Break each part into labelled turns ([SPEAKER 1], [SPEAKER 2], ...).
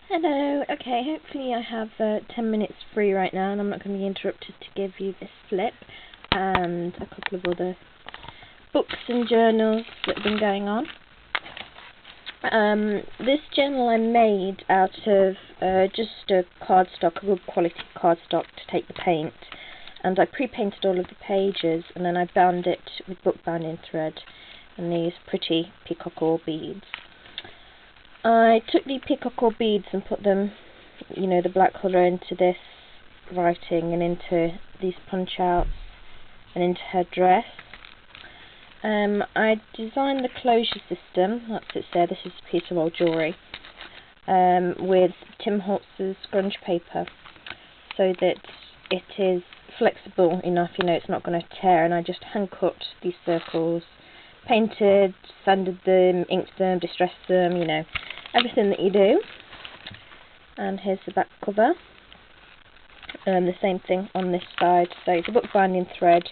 [SPEAKER 1] Hello, okay, hopefully I have 10 minutes free right now and I'm not going to be interrupted to give you this flip and a couple of other books and journals that have been going on. This journal I made out of just a cardstock, a good quality cardstock to take the paint, and I pre-painted all of the pages and then I bound it with book binding thread and these pretty peacock beads. I took the peacock beads and put them, the black colour into this writing and into these punch outs and into her dress. I designed the closure system, that's it there, this is a piece of old jewellery, with Tim Holtz's scrunch paper so that it is flexible enough, it's not going to tear, and I just hand cut these circles, painted, sanded them, inked them, distressed them, everything that you do. And here's the back cover. The same thing on this side. So the book binding thread,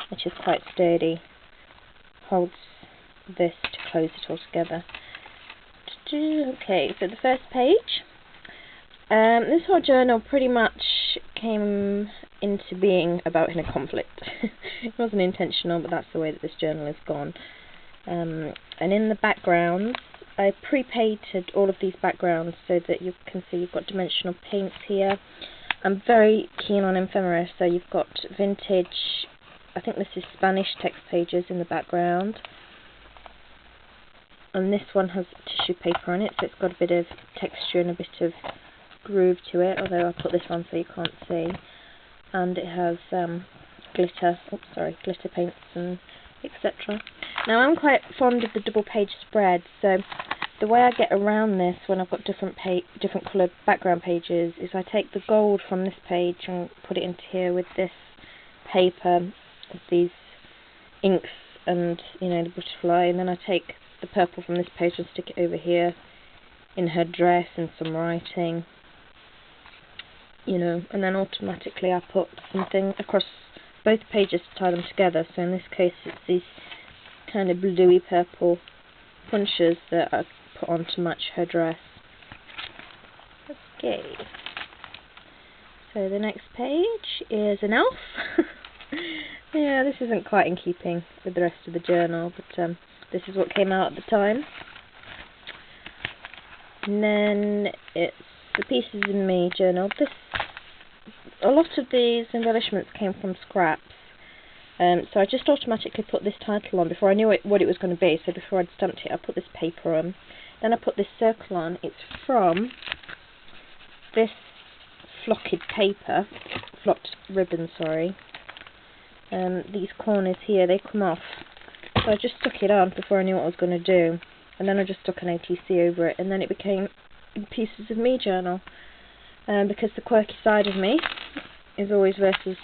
[SPEAKER 1] which is quite sturdy, holds this to close it all together. Okay, so the first page. This whole journal pretty much came into being about in a conflict. It wasn't intentional, but that's the way that this journal has gone. And in the backgrounds, I pre-painted all of these backgrounds so that you can see you've got dimensional paints here. I'm very keen on ephemera, so you've got vintage, I think this is Spanish text pages in the background. And this one has tissue paper on it, so it's got a bit of texture and a bit of groove to it, although I'll put this on so you can't see. And it has glitter paints and etc. Now I'm quite fond of the double page spread, so the way I get around this when I've got different coloured background pages is I take the gold from this page and put it into here with this paper, with these inks and the butterfly, and then I take the purple from this page and stick it over here in her dress and some writing, and then automatically I put something across both pages to tie them together. So in this case it's these kind of bluey purple punches that I put on to match her dress. Okay, so the next page is an elf. Yeah, this isn't quite in keeping with the rest of the journal, but this is what came out at the time. And then it's the Pieces in Me journal. A lot of these embellishments came from scraps, so I just automatically put this title on before I knew what it was going to be. So before I'd stamped it, I put this paper on, then I put this circle on. It's from this flocked ribbon, sorry. These corners here, they come off, so I just stuck it on before I knew what I was going to do, and then I just stuck an ATC over it, and then it became Pieces of Me journal. Because the quirky side of me is always versus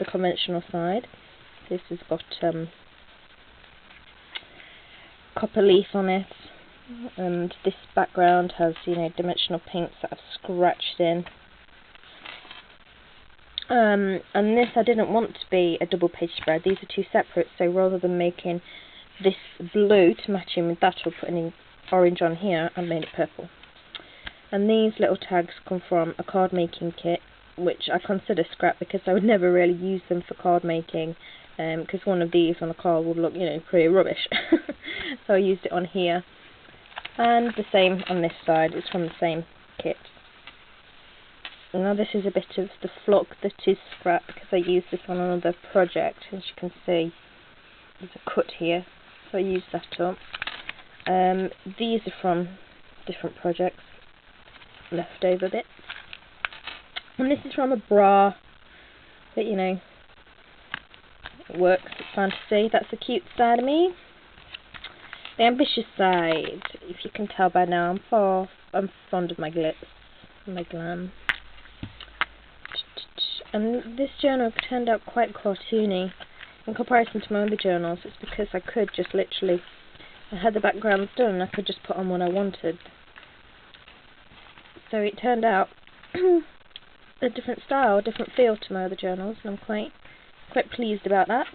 [SPEAKER 1] the conventional side. This has got copper leaf on it, and this background has dimensional paints that I've scratched in. And this I didn't want to be a double page spread. These are two separate, so rather than making this blue to match in with that or putting orange on here, I made it purple. And these little tags come from a card making kit, which I consider scrap because I would never really use them for card making, because one of these on a card would look, pretty rubbish. So I used it on here. And the same on this side, it's from the same kit. Now this is a bit of the flock that is scrap because I used this on another project. As you can see, there's a cut here, so I used that up. These are from different projects, leftover bits. And this is from a bra that, works at fantasy. That's the cute side of me. The ambitious side, if you can tell by now, I'm fond of my glitz and my glam. And this journal turned out quite cartoony in comparison to my other journals. It's because I could just I had the backgrounds done and I could just put on what I wanted. So it turned out a different style, a different feel to my other journals, and I'm quite pleased about that.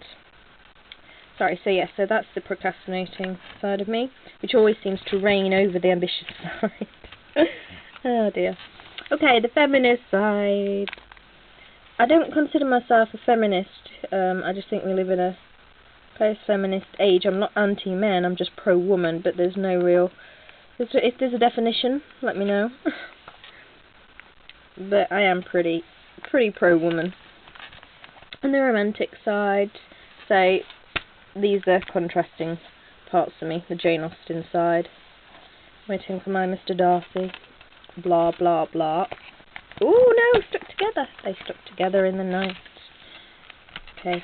[SPEAKER 1] Sorry, so that's the procrastinating side of me, which always seems to reign over the ambitious side. Oh dear. Okay, the feminist side. I don't consider myself a feminist. I just think we live in a post-feminist age. I'm not anti-men, I'm just pro-woman, but there's no real... If there's a definition, let me know. But I am pretty pro-woman. And the romantic side, so these are contrasting parts of me. The Jane Austen side. Waiting for my Mr. Darcy. Blah, blah, blah. Oh no, stuck together. They stuck together in the night. Okay.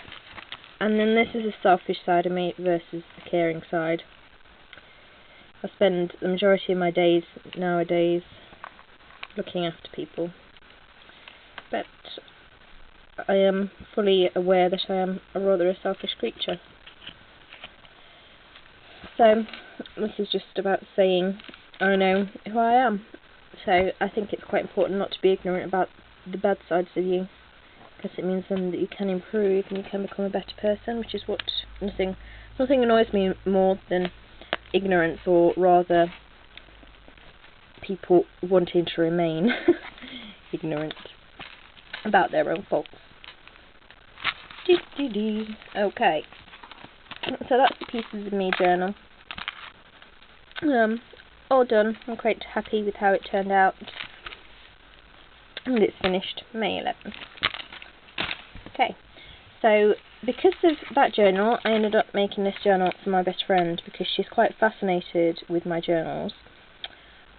[SPEAKER 1] And then this is the selfish side of me versus the caring side. I spend the majority of my days nowadays looking after people. But I am fully aware that I am rather a selfish creature. So, this is just about saying I know who I am. So, I think it's quite important not to be ignorant about the bad sides of you, because it means then that you can improve and you can become a better person, which is what nothing annoys me more than ignorance, or rather people wanting to remain ignorant about their own faults. Okay, so that's the pieces of me journal. All done. I'm quite happy with how it turned out, and it's finished May 11th. Okay, so because of that journal, I ended up making this journal for my best friend, because she's quite fascinated with my journals,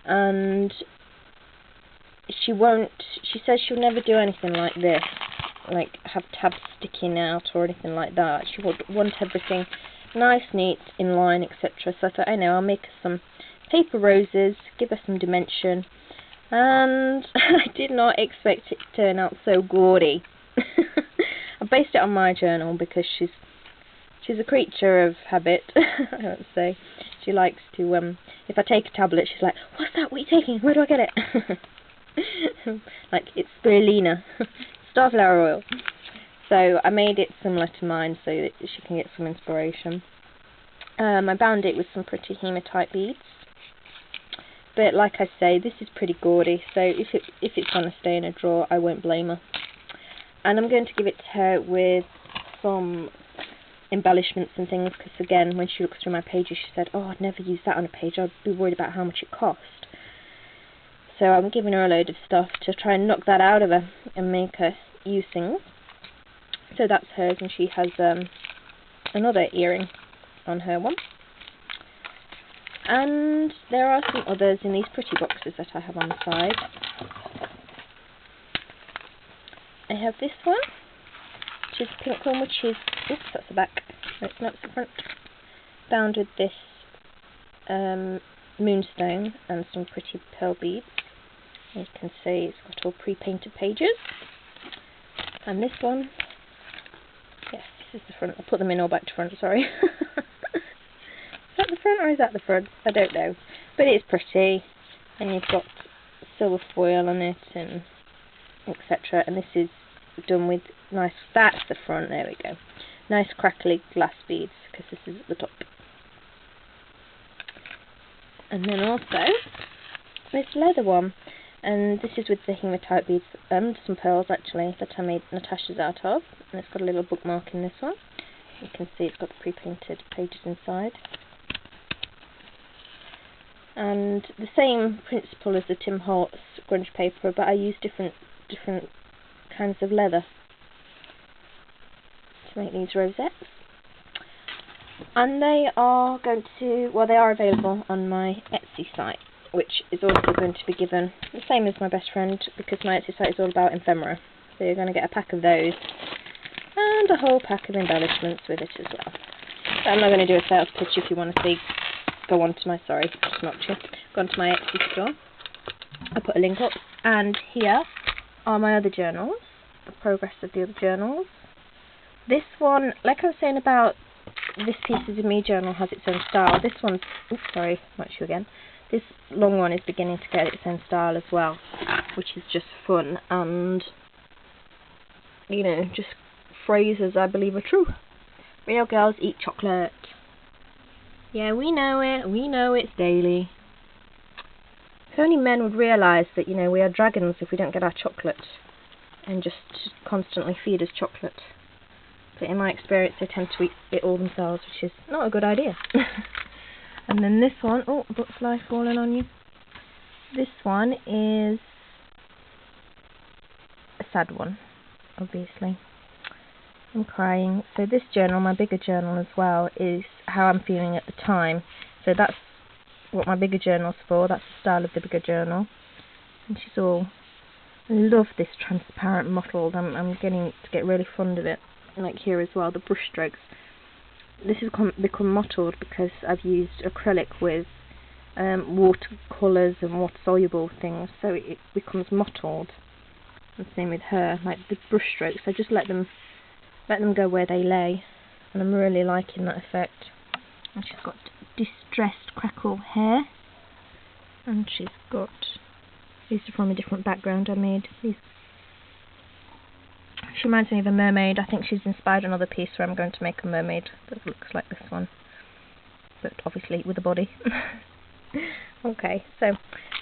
[SPEAKER 1] and she says she'll never do anything like this, like have tabs sticking out or anything like that. She would want everything nice, neat, in line, etc. So I thought, I know, I'll make her some paper roses, give her some dimension, and I did not expect it to turn out so gaudy. I based it on my journal because she's a creature of habit. I would say she likes to if I take a tablet, she's like, "What's that? What are you taking? Where do I get it?" Like it's spirulina, starflower oil. So I made it similar to mine so that she can get some inspiration. I bound it with some pretty hematite beads. But like I say, this is pretty gaudy, so if it's going to stay in a drawer, I won't blame her. And I'm going to give it to her with some embellishments and things, because again, when she looks through my pages, she said, "Oh, I'd never use that on a page, I'd be worried about how much it cost." So I'm giving her a load of stuff to try and knock that out of her and make her use things. So that's hers, and she has another earring on her one. And there are some others in these pretty boxes that I have on the side. I have this one, which is a pink one, which is, oops, that's the back, no, it's not, it's the front, bound with this moonstone and some pretty pearl beads. You can see it's got all pre-painted pages. And this one, yes, this is the front. I'll put them in all back to front, sorry. Is that the front or is that the front? I don't know. But it's pretty, and you've got silver foil on it and etc. And this is done with nice, that's the front, there we go. Nice crackly glass beads, because this is at the top. And then also this leather one, and this is with the hematite beads and some pearls actually that I made Natasha's out of, and it's got a little bookmark in this one. You can see it's got the pre-painted pages inside. And the same principle as the Tim Holtz grunge paper, but I use different kinds of leather to make these rosettes. And they are going to, well, they are available on my Etsy site, which is also going to be given the same as my best friend, because my Etsy site is all about ephemera. So you're going to get a pack of those and a whole pack of embellishments with it as well. But I'm not going to do a sales pitch. If you want to see, go on to my, sorry, just not you, go on to my Etsy store. I'll put a link up. And here are my other journals, the progress of the other journals. This one, like I was saying about this Pieces of Me journal, has its own style. This one's, oops, sorry, not you again. This long one is beginning to get its own style as well, which is just fun, and, you know, just phrases I believe are true. Real girls eat chocolate. Yeah, we know it. We know it's daily. If only men would realise that, you know, we are dragons if we don't get our chocolate, and just constantly feed us chocolate. But in my experience, they tend to eat it all themselves, which is not a good idea. And then this one, oh, a butterfly falling on you. This one is a sad one, obviously. I'm crying. So this journal, my bigger journal as well, is how I'm feeling at the time. So that's what my bigger journal's for. That's the style of the bigger journal. And she's all... I love this transparent mottled. I'm getting to get really fond of it. Like here as well, the brush strokes. This has become mottled because I've used acrylic with watercolours and water-soluble things, so it becomes mottled. And same with her, like the brush strokes. I just let them go where they lay, and I'm really liking that effect. And she's got distressed crackle hair, and she's got, these are from a different background I made. These, she reminds me of a mermaid. I think she's inspired another piece where I'm going to make a mermaid that looks like this one, but obviously with a body. Okay, so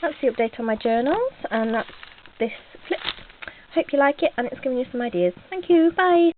[SPEAKER 1] that's the update on my journals, and that's this flip. Hope you like it, and it's giving you some ideas. Thank you, bye!